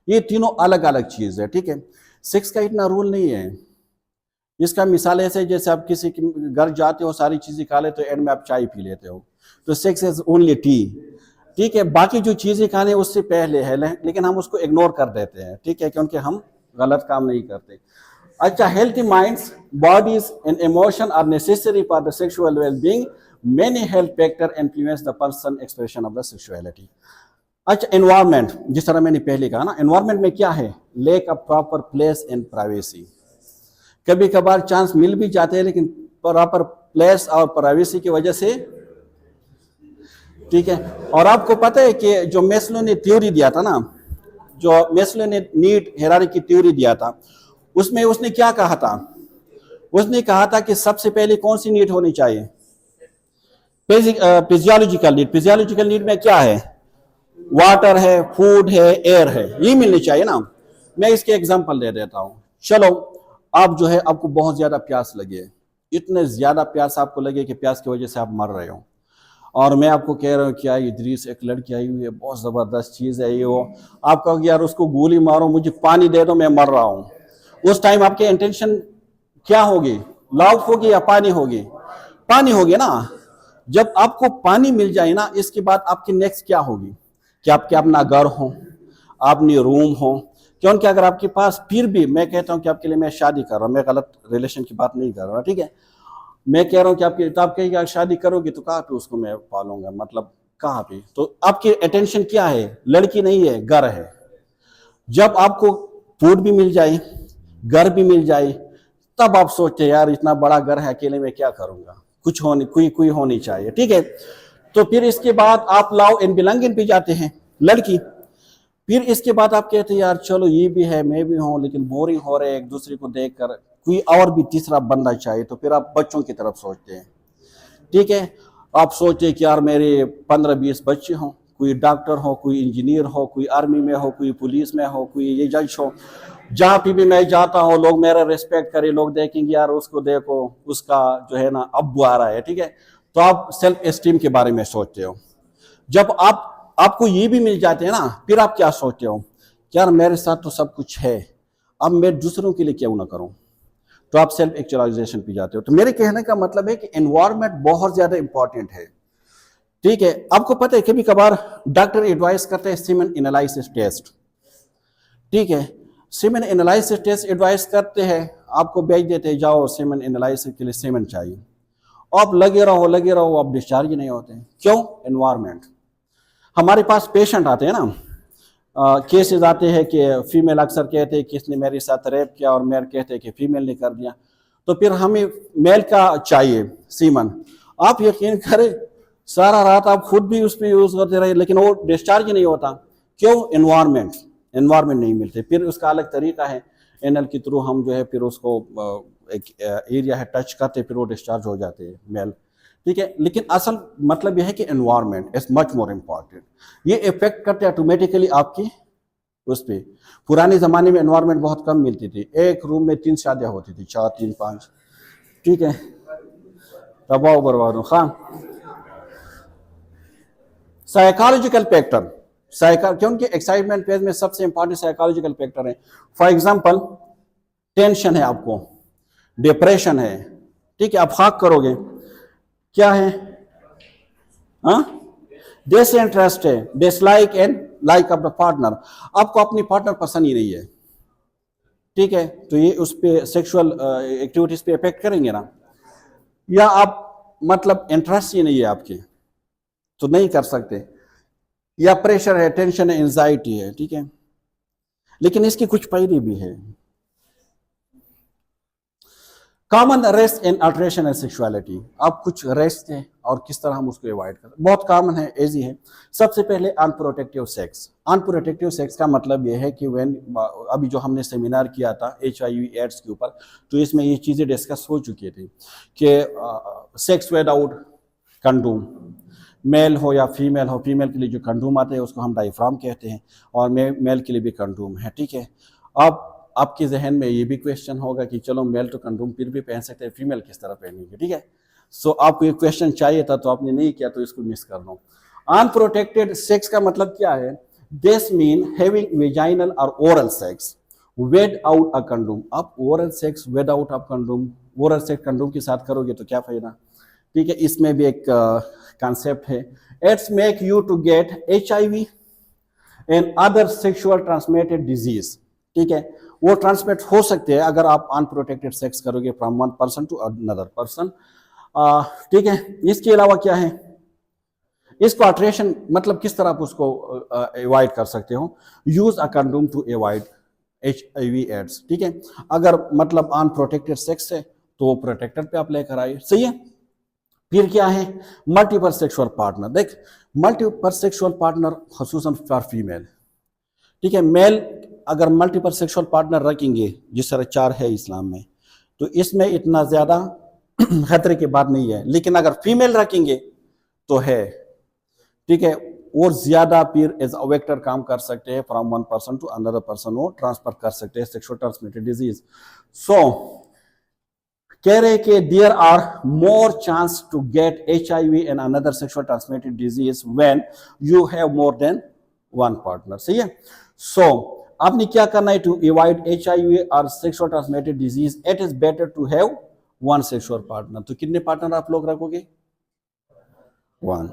ये तीनों अलग अलग चीज है। ठीक है, सेक्स का इतना रूल नहीं है। इसका मिसाल ऐसे जैसे आप किसी के घर जाते हो, सारी चीजें खा लेते हो, एंड में आप चाय पी लेते हो, तो सेक्स इज ओनली टी। ठीक है, बाकी जो चीजें खाने उससे पहले है, लेकिन हम उसको इग्नोर कर देते हैं, ठीक है, क्योंकि हम गलत काम नहीं करते। अच्छा, healthy minds, bodies and emotion are necessary for the sexual wellbeing. Many health factor influence the person expression of the sexuality. अच्छा, एनवायरमेंट, जिस तरह मैंने पहले कहा ना, एनवायरमेंट में क्या है, lake of proper place and privacy. कभी कभार चांस मिल भी जाते हैं, लेकिन प्रॉपर प्लेस और प्राइवेसी की वजह से, ठीक है। और आपको पता है कि जो मेस्लो ने थ्योरी दिया था ना, जो मेस्लो ने नीड हायरार्की की थ्योरी दिया था, उसमें उसने क्या कहा था, उसने कहा था कि सबसे पहले कौन सी नीड होनी चाहिए, फिजियोलॉजिकल नीड। फिजियोलॉजिकल नीड में क्या है, वाटर है, फूड है, एयर है, ये मिलनी चाहिए ना। मैं इसके एग्जांपल दे देता हूं। चलो, आप जो है, आपको बहुत ज्यादा प्यास लगे, इतने ज्यादा प्यास आपको लगे कि प्यास की वजह से आप मर रहे हो, और मैं आपको कह रहा हूँ कि यार इदरीस एक लड़की आई हुई है, बहुत जबरदस्त चीज है ये वो, आप कहोगे यार उसको गोली मारो, मुझे पानी दे दो, मैं मर रहा हूँ। उस टाइम आपकी इंटेंशन क्या होगी, लव होगी या पानी होगी? पानी होगी ना। जब आपको पानी मिल जाए ना, इसके बाद आपकी नेक्स्ट क्या होगी, कि आपके अपना घर हो, अपनी रूम हो, क्योंकि अगर आपके पास, फिर भी मैं कहता हूं कि आपके लिए मैं शादी कर रहा हूं, मैं गलत रिलेशन की बात नहीं कर रहा, ठीक है, मैं कह रहा हूं कि आपकी, तो आप कहेंगे शादी करोगे तो कहाँ पे उसको मैं पालूंगा, मतलब कहाँ पे? तो आपकी अटेंशन क्या है, लड़की नहीं है, घर है। जब आपको फूड भी मिल जाए, घर भी मिल जाए, तब आप सोचते यार इतना बड़ा घर है, अकेले में क्या करूंगा, कुछ होनी, कोई होनी चाहिए, ठीक है। तो फिर इसके बाद आप लव एंड बिलोंगिंग पे जाते हैं, लड़की। फिर इसके बाद आप कहते हैं यार चलो ये भी है, मैं भी हूं, लेकिन बोरिंग हो रहे एक दूसरे को देखकर, कोई और भी तीसरा बंदा चाहिए। तो फिर आप बच्चों की तरफ सोचते हैं, ठीक है। आप सोचते हैं कि यार मेरे 15-20 बच्चे हों, कोई डॉक्टर हो, कोई इंजीनियर हो, कोई आर्मी में हो, कोई पुलिस में हो, कोई ये जज हो, जहाँ पे भी मैं जाता हूँ लोग मेरा रिस्पेक्ट करें, लोग देखेंगे यार उसको देखो, उसका जो है ना अब्बू आ रहा है, ठीक है। तो आप सेल्फ एस्टीम के बारे में सोचते हो। जब आपको ये भी मिल जाते हैं ना, फिर आप क्या सोचते हो, यार मेरे साथ तो सब कुछ है, अब मैं दूसरों के लिए क्यों ना करूं। तो आप सेल्फ एक्चुअलाइजेशन पे जाते हो। तो मेरे कहने का मतलब है कि एनवायरनमेंट बहुत ज्यादा इंपॉर्टेंट है, ठीक है। आपको पता है कभी कभार डॉक्टर एडवाइस करते हैं सीमेन एनालिसिस टेस्ट, ठीक है। सीमेन एनालिसिस टेस्ट एडवाइस करते हैं, आपको भेज देते हैं, जाओ सीमेन एनालिसिस के लिए सीमेन चाहिए, आप लगे रहो, आप डिस्चार्ज ही नहीं होते। क्यों? एनवायरनमेंट। हमारे पास पेशेंट आते हैं ना, केसेस आते हैं कि फीमेल अक्सर कहते हैं कि इसने मेरे साथ रेप किया, और मेल कहते हैं कि फीमेल ने कर दिया। तो फिर हमें मेल का चाहिए सीमन। आप यकीन करें, सारा रात आप खुद भी उस पर यूज करते रहे, लेकिन वो डिस्चार्ज नहीं होता। क्यों? एनवायरमेंट नहीं मिलते। फिर उसका अलग तरीका है, एनएल के थ्रू हम जो है फिर उसको एक एरिया है टच करते, फिर वो डिस्चार्ज हो जाते हैं मेल, ठीक है। लेकिन असल मतलब यह है कि environment is much more important. ये इफेक्ट करते ऑटोमेटिकली आपकी उस पर। पुराने जमाने में एनवायरनमेंट बहुत कम मिलती थी, एक रूम में 3 शादियां होती थी, 4, 3, 5, ठीक है। तबाह बर्बाद। हाँ, साइकोलॉजिकल फैक्टर, क्योंकि एक्साइटमेंट फेज में सबसे इंपॉर्टेंट साइकोलॉजिकल फैक्टर है। फॉर एग्जांपल, टेंशन है आपको, डिप्रेशन है, ठीक है, आप खाक करोगे, क्या है, डिसइंटरेस्ट है, dislike and like of the partner, आपको अपनी पार्टनर पसंद ही नहीं है, ठीक है। तो ये उस पे सेक्सुअल एक्टिविटीज पे इफेक्ट करेंगे ना। या आप मतलब इंटरेस्ट ही नहीं है आपके, तो नहीं कर सकते। या प्रेशर है, टेंशन है, एंजाइटी है, ठीक है। लेकिन इसकी कुछ फायदे भी है। Common rest and alteration and sexuality, अब कुछ रेस्ट है और किस तरह हम उसको अवॉइड करें, बहुत कॉमन है, इजी है। सबसे पहले अनप्रोटेक्टिव सेक्स। अनप्रोटेक्टिव सेक्स का मतलब यह है कि व्हेन, अभी जो हमने सेमिनार किया था HIV एड्स के ऊपर, तो इसमें ये चीज़ें डिस्कस हो चुकी थी कि सेक्स विदाउट कंडोम, मेल हो या फीमेल हो, फीमेल के लिए जो कंडोम आते हैं उसको हम डायफ्राम कहते हैं, और मेल के लिए भी कंडोम है, ठीक है। अब आपके जहन में ये भी क्वेश्चन होगा कि चलो मेल तो कंडोम फिर भी पहन सकते हैं, फीमेल किस तरह पहनेंगे, ठीक है। सो आपको ये क्वेश्चन चाहिए था तो आपने नहीं किया, तो इसको मिस कर दो। अनप्रोटेक्टेड सेक्स का मतलब क्या है? दिस मीन हैविंग वेजाइनल और oral sex without a condom. आप oral sex without a condom, oral sex condom के साथ करोगे तो क्या फायदा, ठीक है। इसमें भी एक कॉन्सेप्ट है, it's make you to get HIV and other sexual transmitted disease. ठीक है, वो ट्रांसमिट हो सकते हैं अगर आप अनप्रोटेक्टेड सेक्स करोगे from one person to another person. ठीक है, इसके अलावा क्या है, इसको अट्रैक्शन मतलब किस तरह आप उसको अवॉइड कर सकते हो, use a condom to avoid HIV AIDS. ठीक है, अगर मतलब अनप्रोटेक्टेड सेक्स है तो प्रोटेक्टर पे आप लेकर आइए, सही है। फिर क्या है, मल्टीपल सेक्सुअल पार्टनर। देख, मल्टीपल सेक्सुअल पार्टनर खसूसन फॉर फीमेल। ठीक है, मेल अगर मल्टीपल सेक्सुअल पार्टनर रखेंगे जिस तरह 4 है इस्लाम में, तो इसमें इतना ज्यादा खतरे की बात नहीं है, लेकिन अगर फीमेल रखेंगे तो है। ठीक है, और ज्यादा फिर एज अ वेक्टर काम कर सकते हैं, from one person to another person वो ट्रांसफर कर सकते हैं सेक्सुअल ट्रांसमिटेड डिजीज। सो कह रहे कि there are more chance to get HIV and another sexual transmitted disease when you have more than one partner, सही है। सो आपने क्या करना है, टू अवॉइड HIV और sexual transmitted disease it is better to have one sexual partner. तो कितने पार्टनर आप लोग रखोगे, 1।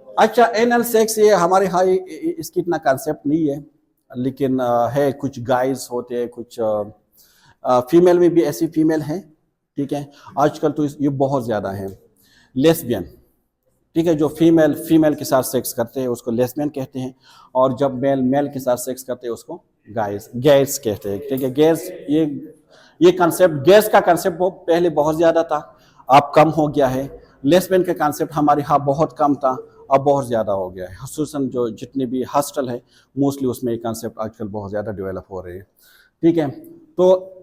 अच्छा, एनल सेक्स ये हमारे यहाँ इसकी इतना कंसेप्ट नहीं है, लेकिन है कुछ गाइस होते हैं, कुछ फीमेल में भी ऐसी फीमेल हैं। ठीक है, आजकल तो ये बहुत ज्यादा है, लेस्बियन। ठीक है, जो फीमेल के साथ सेक्स करते हैं उसको लेस्बियन कहते हैं, और जब मेल के साथ सेक्स करते हैं उसको गैस कहते हैं। ठीक है, गैस ये कंसेप्ट, गैस का कंसेप्ट पहले बहुत ज्यादा था, अब कम हो गया है। लेस्बियन का कंसेप्ट हमारे यहाँ बहुत कम था, अब बहुत ज्यादा हो गया है। खसूसन जो जितने भी हॉस्टल है मोस्टली उसमें ये कंसेप्ट आजकल बहुत ज्यादा डेवलप हो रहे हैं। ठीक है, तो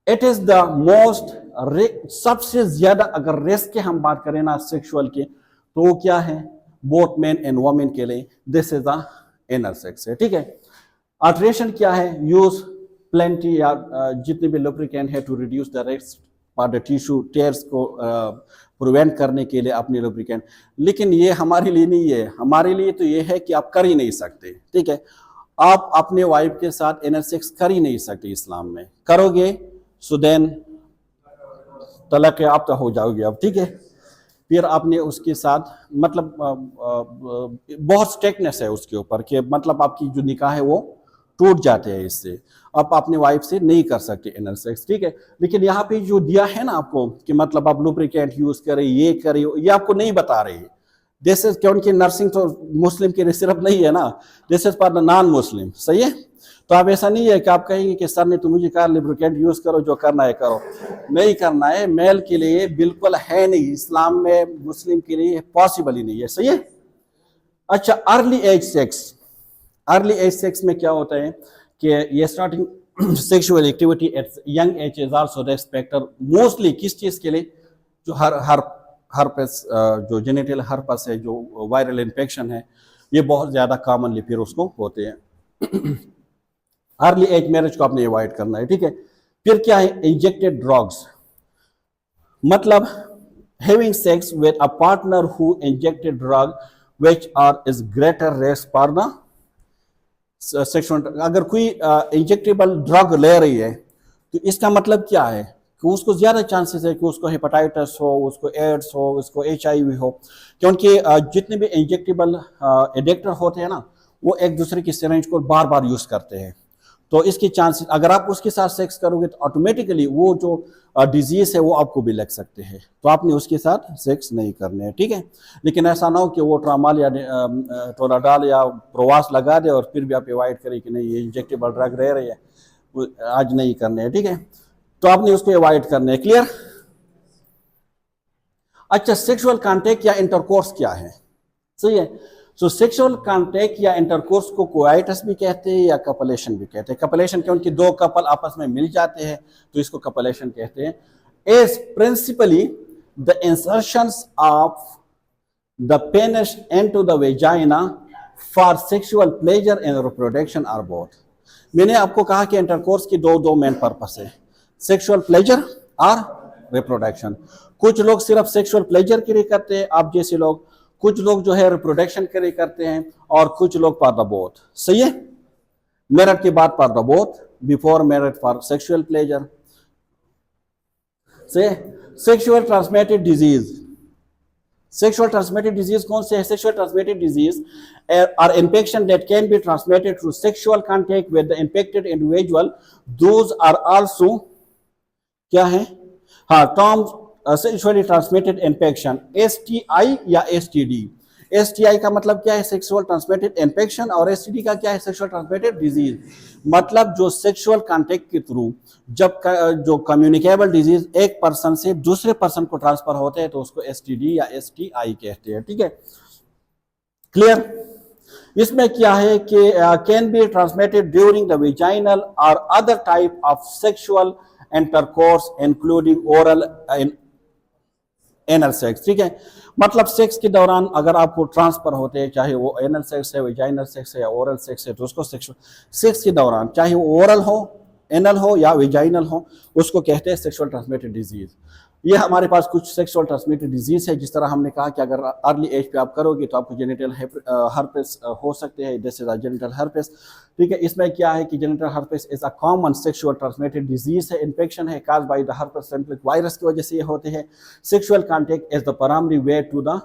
इट इज द मोस्ट सबसे ज्यादा अगर रेस की हम बात करें ना सेक्सुअल की, तो वो क्या है, बोथ मेन एंड वुमेन के लिए this is the anal sex है। ठीक है, अल्टरेशन क्या है, यूज प्लेंटी या जितने भी लुब्रिकेंट है to reduce the risk for the tissue tears को प्रिवेंट करने के लिए अपने लुब्रिकेंट। लेकिन ये हमारे लिए नहीं है, हमारे लिए तो ये है कि आप कर ही नहीं सकते। ठीक है, आप अपने वाइफ के साथ एनल सेक्स कर ही नहीं सकते इस्लाम में, करोगे सो देन तलाक आप तो हो जाओगे अब। ठीक है, फिर आपने उसके साथ मतलब बहुत स्ट्रिक्टनेस है उसके ऊपर कि मतलब आपकी जो निकाह है वो टूट जाते हैं इससे, आप अपने वाइफ से नहीं कर सकते एनल सेक्स। ठीक है, लेकिन यहाँ पे जो दिया है ना आपको कि मतलब आप लुब्रिकेंट यूज करें, ये करें, ये आपको नहीं बता रहे। दिस इज क्योंकि नर्सिंग तो मुस्लिम के लिए सिर्फ नहीं है ना, this is for the non Muslim, सही है। तो आप ऐसा नहीं है कि आप कहेंगे कि सर ने तो मुझे कहा लुब्रिकेंट यूज करो, जो करना है करो, नहीं करना है। मेल के लिए बिल्कुल है नहीं, इस्लाम में मुस्लिम के लिए पॉसिबल ही नहीं है, सही है। अच्छा, early age sex, early age sex में क्या होता है कि ये starting sexual activity at young age is also respected mostly किस चीज के लिए, जो हर्पस जो जेनिटल हर्पस है, जो वायरल इन्फेक्शन है, ये बहुत ज्यादा कॉमनली फिर उसको होते हैं। अर्ली एज मैरिज को आपने अवॉइड करना है। ठीक है, फिर क्या है, इंजेक्टेड ड्रग्स, मतलब having sex with a partner who injected drug which are is greater risk for the sexual. अगर कोई इंजेक्टेबल ड्रग ले रही है तो इसका मतलब क्या है कि उसको ज्यादा चांसेस है कि उसको हेपेटाइटिस हो, उसको एड्स हो, उसको HIV हो, क्योंकि जितने भी इंजेक्टेबल एडिक्टर होते हैं ना, वो एक दूसरे की सिरिंज को बार बार यूज करते हैं। तो इसकी चांसेस, अगर आप उसके साथ सेक्स करोगे तो ऑटोमेटिकली वो जो डिजीज है वो आपको भी लग सकते हैं, तो आपने उसके साथ सेक्स नहीं करने हैं। ठीक है, लेकिन ऐसा ना हो कि वो ट्रामाल या टोराडाल या प्रोवास लगा दे और फिर भी आप अवॉइड करें कि नहीं ये इंजेक्टेबल ड्रग रह रही है, आज नहीं करने हैं। ठीक है, तो आपने उसको अवॉइड करने हैं, क्लियर। अच्छा, सेक्सुअल कॉन्टेक्ट या इंटरकोर्स क्या है, सही है। सो सेक्सुअल कॉन्टेक्ट या इंटरकोर्स को कोआइटस भी कहते हैं या कपलेशन भी कहते हैं। कपलेशन क्योंकि दो कपल आपस में मिल जाते हैं तो इसको कपलेशन कहते हैं। Is principally the insertions of the penis into the vagina for sexual pleasure and reproduction are both. मैंने आपको कहा कि इंटरकोर्स की दो मेन पर्पस है, सेक्सुअल प्लेजर और रिप्रोडक्शन। कुछ लोग सिर्फ सेक्सुअल प्लेजर के लिए करते हैं, आप जैसे लोग, कुछ लोग जो है रिप्रोडक्शन के लिए करते हैं, और कुछ लोग फॉर द बोथ, सही है। मैरिड के बाद for the both, before married for sexual pleasure से। Sexual transmitted disease, sexual transmitted disease कौन से है? Sexual transmitted disease are infection that can be transmitted through sexual contact with the infected individual, those are also क्या है? हाँ, terms sexually transmitted infection, STI या एसटीडी। एसटीआई का मतलब क्या है? सेक्सुअल ट्रांसमिटेड इन्फेक्शन, और एसटीडी का क्या है? Sexual transmitted disease. मतलब जो सेक्सुअल कांटेक्ट के थ्रू जब जो कम्युनिकेबल डिजीज एक पर्सन से दूसरे पर्सन को ट्रांसफर होते हैं तो उसको एसटीडी या एसटीआई कहते हैं। ठीक है, क्लियर? इसमें क्या है कि can be transmitted during the vaginal और other type of sexual intercourse including oral anal sex. ठीक है, मतलब सेक्स के दौरान अगर आपको ट्रांसफर होते हैं, चाहे वो एनल सेक्स है, वेजाइनल सेक्स है या ओरल सेक्स है, तो उसको सेक्स के दौरान चाहे वो ओरल हो, एनल हो या वेजाइनल हो, उसको कहते हैं सेक्सुअल ट्रांसमिटेड डिजीज। ये हमारे पास कुछ सेक्सुअल ट्रांसमिटेड डिजीज है। जिस तरह हमने कहा कि अगर अर्ली एज पे आप करोगे तो आपको जेनिटल हर्पेस हो सकते हैं, this is a genital herpes. ठीक है, इसमें क्या है कि genital herpes is a common sexual transmitted disease है, इन्फेक्शन है काज by the herpes simplex virus की वजह से ये होते हैं। Sexual contact is the primary way to the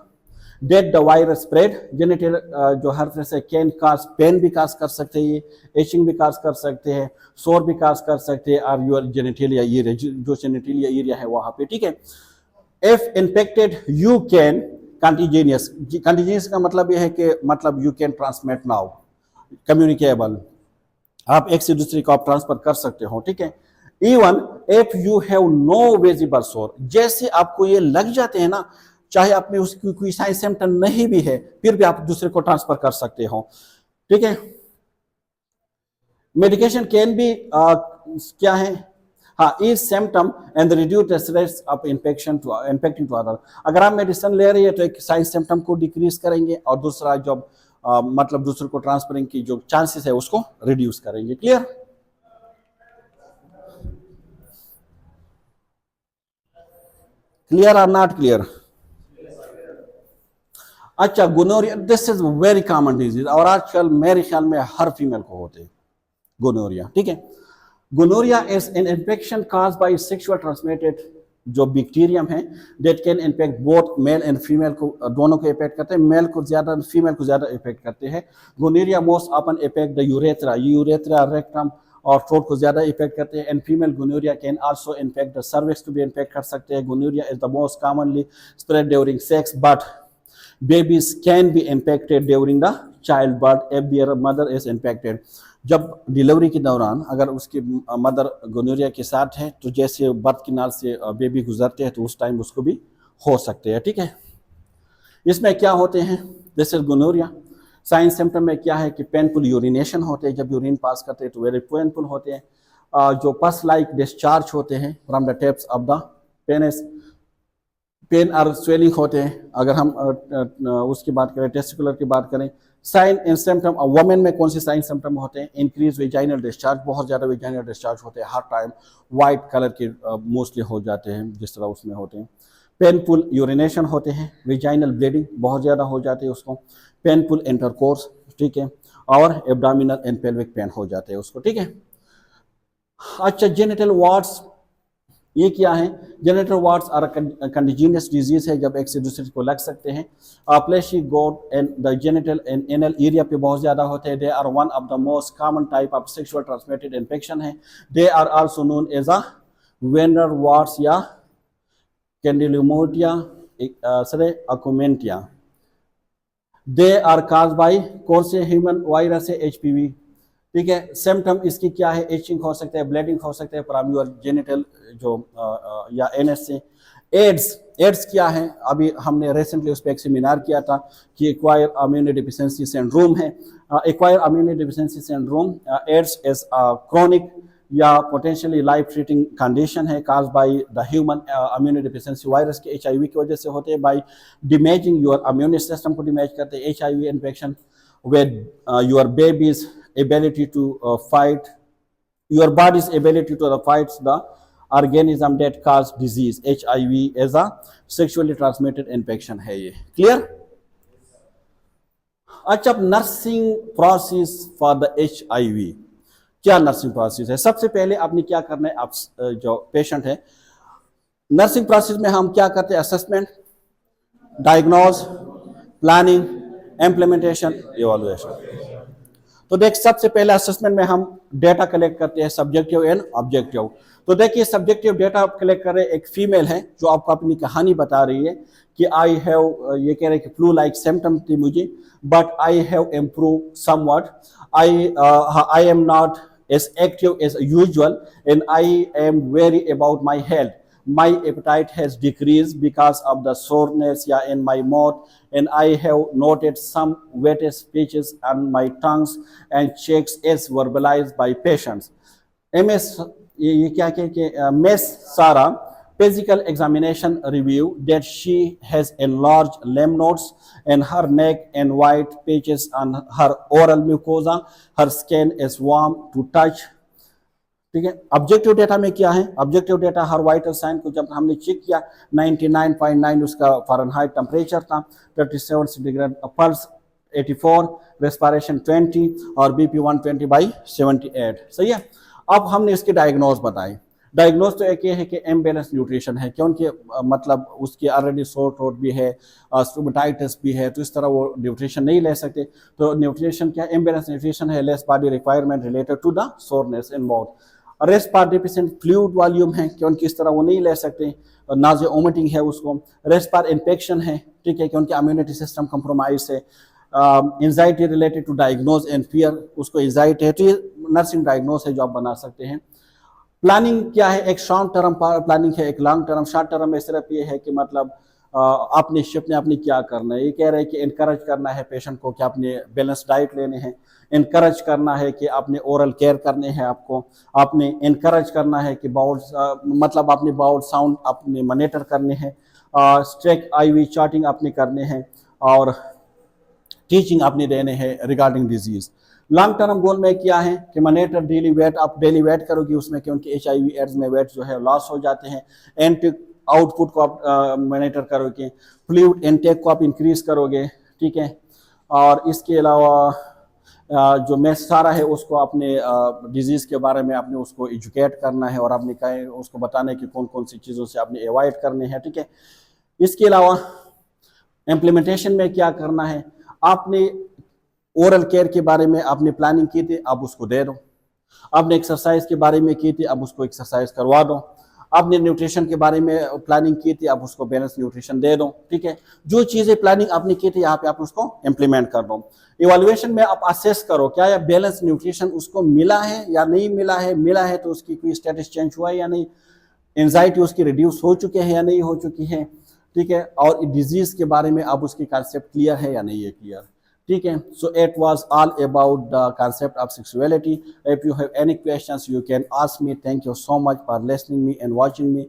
that the virus spread. Genital जो हर्पेस है कैन काज पेन भी काज कर सकते हैं, एचिंग भी काज कर सकते हैं, सोर भी काज कर सकते हैं, और योर जेनिटलिया एरिया, जो जेनिटलिया एरिया है वहां पे। ठीक है, इफ इन्फेक्टेड यू कैन कंटिजिनियस, कंटिजिनियस का मतलब यह है कि मतलब you can transmit now, communicable, आप एक से दूसरे को आप ट्रांसफर कर सकते हो। ठीक है, even if you have no visible sore, जैसे आपको ये लग जाते हैं ना, चाहे आप में उसकी कोई साइन सिम्टम नहीं भी है, फिर भी आप दूसरे को ट्रांसफर कर सकते हो। ठीक है, मेडिकेशन कैन भी क्या है? हाँ, is symptom and reduce the risk of infection to infecting to other. अगर आप मेडिसिन ले रही है तो एक साइन सिम्टम को डिक्रीज करेंगे, और दूसरा जब मतलब दूसरे को ट्रांसफरिंग की जो चांसेस है उसको रिड्यूस करेंगे। क्लियर? क्लियर और नॉट क्लियर? अच्छा, gonorrhoea, this is very common disease, और आजकल मेरे ख्याल में हर फीमेल को होते हैं गोनोरिया। ठीक है, gonorrhoea is an infection cause by sexual transmitted जो बैक्टीरियम है, that can infect both male and female को, दोनों को इफेक्ट करते हैं, मेल को ज्यादा, फीमेल को ज्यादा इफेक्ट करते हैं। Gonorrhoea most often effect the urethra, urethra, rectum और थ्रोट को ज्यादा इफेक्ट करते हैं। And female gonorrhoea can also infect the cervix को भी इन्फेक्ट कर सकते हैं। Gonorrhoea is the most commonly spread during sex, but babies can be infected during the childbirth if their mother is infected। जब डिलीवरी के दौरान अगर उसकी मदर गोनोरिया के साथ है तो जैसे बर्थ किनाल से बेबी गुजरते हैं तो उस टाइम उसको भी हो सकते हैं। ठीक है, इसमें क्या होते हैं? This is gonorrhoea. Sign symptom में क्या है कि पेनफुल यूरिनेशन होते हैं, जब यूरिन पास करते हैं तो वेरी पेनफुल होते हैं। जो पस लाइक डिस्चार्ज होते हैं from the tips of the penis, pain और स्वेलिंग होते हैं। अगर हम उसकी बात करें, टेस्टिकुलर की बात करें, साइन एंड सिम्टम वुमेन में कौन से साइन सिम्टम होते हैं? इंक्रीज वेजाइनल डिस्चार्ज, बहुत ज़्यादा वेजाइनल डिस्चार्ज होते हैं, हर टाइम वाइट कलर के मोस्टली हो जाते हैं जिस तरह उसमें होते हैं। पेनफुल यूरिनेशन होते हैं, वेजाइनल ब्लीडिंग बहुत ज़्यादा हो जाती है उसको, पेनफुल इंटरकोर्स, ठीक है, और एब्डामिनल एंड पेल्विक पेन हो जाते हैं उसको। ठीक है, अच्छा, जेनिटल वार्ड्स, ये क्या है? Genital warts are contagious disease है, जब एक से दूसरे को लग सकते हैं। Fleshy growth and the genital and anal area पे बहुत ज्यादा होते हैं। They are one of the most common type of sexual transmitted infection है। They are also known as a venereal warts या condylomata अकुमेंटिया। They are cause by कौन से ह्यूमन वायरस है? HPV। ठीक है, सिम्टम इसकी क्या है? एचिंग हो सकता है, ब्लीडिंग हो सकता है फ्रॉम योर जेनिटल जो या एनएस से। एड्स क्या है? अभी हमने रिसेंटली उस पर एक सेमिनार किया था कि एक्वायर इम्यूनो डिफिशिएंसी सिंड्रोम है। Acquired immuno deficiency syndrome, AIDS is chronic या पोटेंशियली लाइफ थ्रेटनिंग कंडीशन है, काज by the human immuno deficiency virus के, HIV की वजह से होते हैं। By damaging your immune system को डैमेज करते हैं। HIV infection with your babies ability to fight your body's ability to fight the organism that cause disease। HIV is a sexually transmitted infection है ये। क्लियर? अच्छा, nursing process for the HIV, क्या नर्सिंग प्रोसेस है? सबसे पहले आपने क्या करना है, आप जो पेशेंट है नर्सिंग प्रोसेस में हम क्या करते हैं? Assessment, diagnose, planning, implementation, evaluation. तो देख, सबसे पहले असेसमेंट में हम डेटा कलेक्ट करते हैं, सब्जेक्टिव एंड ऑब्जेक्टिव। तो देखिए, सब्जेक्टिव डेटा कलेक्ट कर रहे एक फीमेल है जो आपको अपनी कहानी बता रही है कि आई हैव, ये कह रहे कि फ्लू लाइक सिम्टम थी मुझे, but I have improve somewhat, I am not as active as usual, and I am wary about my health. My appetite has decreased because of the soreness in my mouth, and I have noted some wet patches on my tongues and checks as verbalized by patients. MS, ये क्या कि Miss Sarah physical examination review that she has enlarged lymph nodes in her neck and white patches on her oral mucosa. Her skin is warm to touch. ठीक है। ऑब्जेक्टिव डेटा में क्या है? ऑब्जेक्टिव डेटा हर वाइटल साइन को जब हमने चेक किया, 99.9 उसका फ़ारेनहाइट टेम्परेचर था, 37 सेंटीग्रेड पल्स 84, रेस्पिरेशन 20 और बीपी 120/78। सही है। अब हमने इसके डायग्नोज बताए। डायग्नोज तो एक ये है कि इम्बैलेंस न्यूट्रिशन है, क्योंकि मतलब उसकी ऑलरेडी सोर थ्रोट भी है, स्टोमेटाइटिस भी है, तो इस तरह वो न्यूट्रिशन नहीं ले सकते। तो न्यूट्रिशन क्या? इम्बैलेंस न्यूट्रिशन है, less body requirement related to the soreness in mouth. Risk for deficient fluid volume है, क्योंकि इस तरह वो नहीं ले सकते। नाज़िया वोमिटिंग है उसको। रेस्ट पार इन्फेक्शन है, ठीक है, क्योंकि इम्यूनिटी सिस्टम कंप्रोमाइज है। Anxiety related to diagnose and fear, उसको एंजाइटी है, तो ये नर्सिंग डायग्नोज है जो आप बना सकते हैं। प्लानिंग क्या है? एक शॉर्ट टर्म प्लानिंग है, एक लॉन्ग टर्म। शॉर्ट टर्म में सिर्फ ये है कि मतलब अपनी शिफ्ट में अपनी क्या करना है। ये कह रहे हैं कि इनकरेज करना है पेशेंट को कि अपने बैलेंस डाइट लेने हैं, इनकरेज करना है कि अपने ओरल केयर करने हैं, आपने इनकरेज करना है कि बाउल मतलब अपने बाउल साउंड अपने मॉनिटर करने हैं, स्ट्रेक आईवी चार्टिंग अपने करने हैं, और टीचिंग अपनी देने हैं regarding disease. Long term goal में क्या है कि मॉनिटर डेली वेट, आप डेली वेट करोगे उसमें, क्योंकि HIV एड्स में वेट जो है लॉस हो जाते हैं। एंटी आउटपुट को आप मॉनिटर करोगे, फ्लूइड इनटेक को आप इंक्रीज करोगे, ठीक है। और इसके अलावा जो मेस सारा है उसको अपने डिजीज़ के बारे में आपने उसको एजुकेट करना है, और आपने कहे उसको बताना है कि कौन कौन सी चीज़ों से आपने अवॉइड करने हैं, ठीक है। इसके अलावा इम्प्लीमेंटेशन में क्या करना है? आपने ओरल केयर के बारे में आपने प्लानिंग की थी, अब उसको दे दो। आपने एक्सरसाइज के बारे में की थी, अब उसको एक्सरसाइज करवा दो। आपने न्यूट्रिशन के बारे में प्लानिंग की थी, अब उसको बैलेंस न्यूट्रिशन दे दो, ठीक है। जो चीज़ें प्लानिंग आपने की थी यहाँ पे आप उसको इम्प्लीमेंट कर दो। इवैल्यूएशन में आप असेस करो क्या यह बैलेंस न्यूट्रिशन उसको मिला है या नहीं मिला है। मिला है तो उसकी कोई स्टेटस चेंज हुआ है या नहीं, एंजाइटी उसकी रिड्यूस हो चुके हैं या नहीं हो चुकी है, ठीक है। और डिजीज के बारे में अब उसकी कॉन्सेप्ट क्लियर है या नहीं है क्लियर, ठीक है। So it was all about the concept of sexuality. If you have any questions, you can ask me. Thank you so much for listening me and watching me.